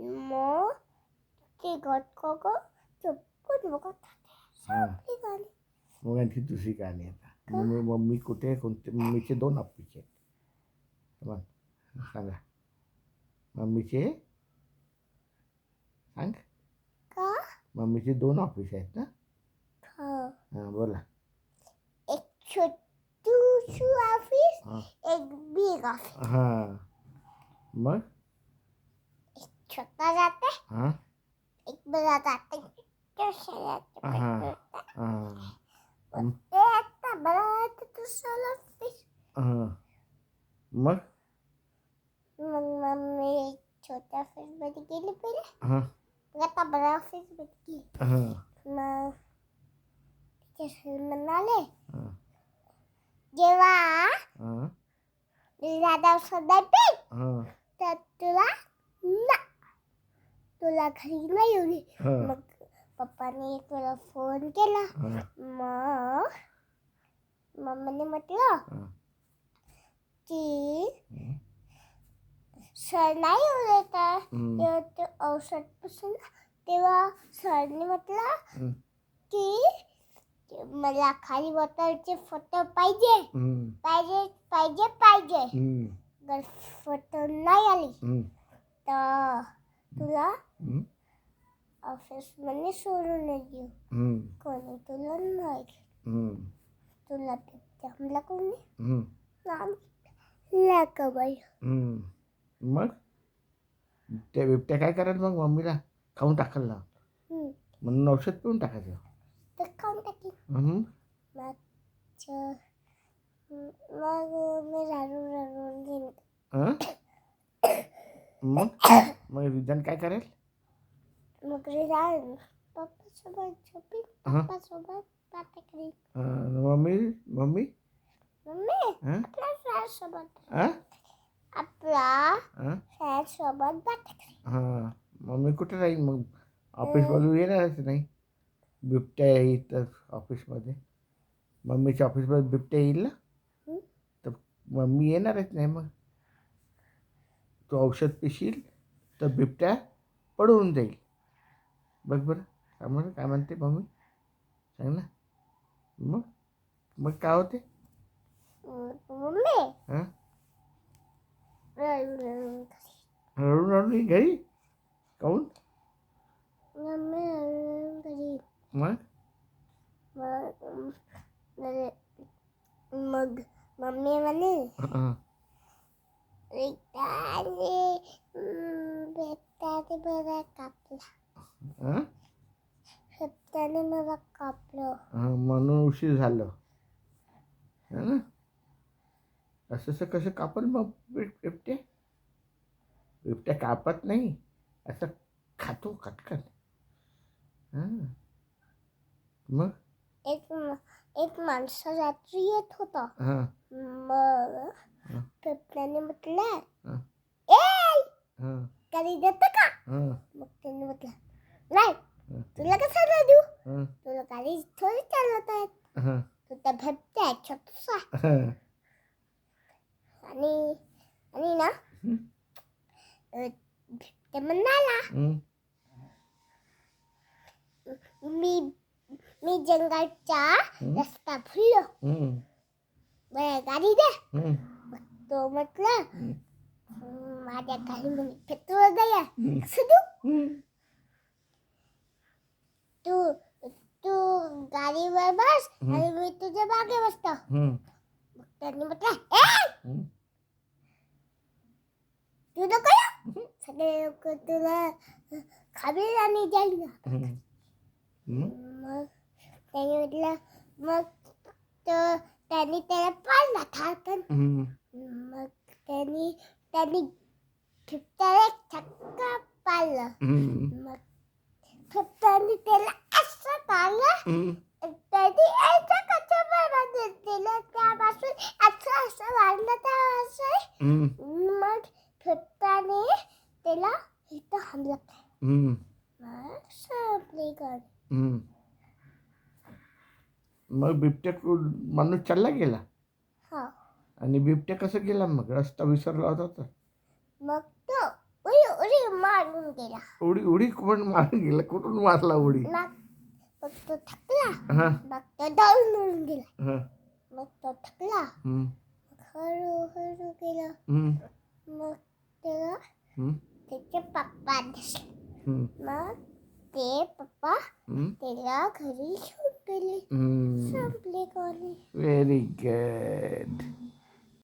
मग ते गटको चुपकून बघत होते आपली गाणी. मग आणखी दुसरी गाणी आता मम्मी कुठे कोणते मम्मीचे 2 ऑफिस आहेत मग सांगा मम्मीचे सांग का मम्मीचे 2 ऑफिस आहेत ना हां बोला एक छोटूशी ऑफिस एक बिग ऑफिस हां मग एक छोटा जाते हां एक बड़ा जाते हां आता बड़ा दुसरा ऑफिस मग मग मम्मी छोट्या ऑफिस मध्ये गेली पहिले हां मग आता बड़ा ऑफिस मध्ये गेली मग तिथे म्हणाले जेव्हा दादा सध्या तर तुला घरी नाही येऊ मग पप्पाने तुला फोन केला मग मम्मीने म्हटलं की सर नाही येऊ तेव्हा ते औषध पासून तेव्हा सरने म्हटलं की मला खाली बॉटलचे फोटो पाहिजे जर फोटो नाही आली तर तुला ऑफिस मध्ये सोडून देऊ कोणी तुला नाही तुला जमला कोणी बाई मग त्या बिबट्या काय करायला मग मम्मीला खाऊन टाकायला म्हणून औषध पिऊन टाकायचं तर खाऊन टाकी मग मी रडून घेईन मग रिझन काय करेल मग रिझाईन पप्पासोबत बात करीन मम्मी आपल्या फ्रेंडसोबत बात करीन मम्मी कुठे राहील मग ऑफिसमधून येणारच नाही बिबट्या येईल तर ऑफिसमध्ये मम्मीच्या ऑफिसमध्ये बिबट्या येईल ना तर मम्मी येणारच नाही मग तू औषध पिशील तर बिबट्या पडून जाईल बघ बरं काय म्हणते मम्मी सांग ना मग काय होते मम्मी रडून घरी काहून घरी मग मम्मी म्हणे बेटाने मला कापलं म्हणून उशीर झालं ना असं कसं कापल मग बिबट्या कापत नाही असं खातो खटखट मग एक माणूस रात्री येत होता मग बिबट्याने म्हटलं गाडी देतं का मग त्याने म्हटलं नाही तुला कसं नाही देऊ तुला गाडी थोडी चालवत आहेत तू त्या बिबट्या छोटूसा आणि ना ते म्हणाला मी जंगलचा रस्ता भरलो गाडी दे तो म्हटलं माझ्या गाडीमध्ये पेट्रोल द्या तू गाडीवर बस आणि मी तुझ्या मागे बसतो त्यांनी म्हटलं तू नको सगळे लोक तुला खाली आणि जाईल मग त्याने म्हटलं मग त्यांनी त्याला पाळला थारकन मग त्यांनी बिबट्याला छक्का पाळलं मग बिबट्याने त्याला असं पाळलं त्यांनी याच्या कचऱ्यामध्ये दिलं त्यापासून असं वाढलं त्यापासून मग बिबट्याने त्याला इथं हाणलं मग संपली गाडी मग बिबट्या माणूस चालला गेला आणि बिबट्या कसं गेला मग रस्ता विसरला होता तर मग तो मारून गेला. उडी पण मारून गेला. कुठून मारला उडी? मग तो थकला. हा मग तो डाऊन होऊन गेला. हा मग तो थकला. हम्म, हळूहळू गेला. हम्म, मग त्याला हम्म, त्याचे पप्पा दिसले. हम्म, मग ते पप्पा हम्म, त्याला घरी घेऊन गेले. हम्म. संपली कहाणी. Very good.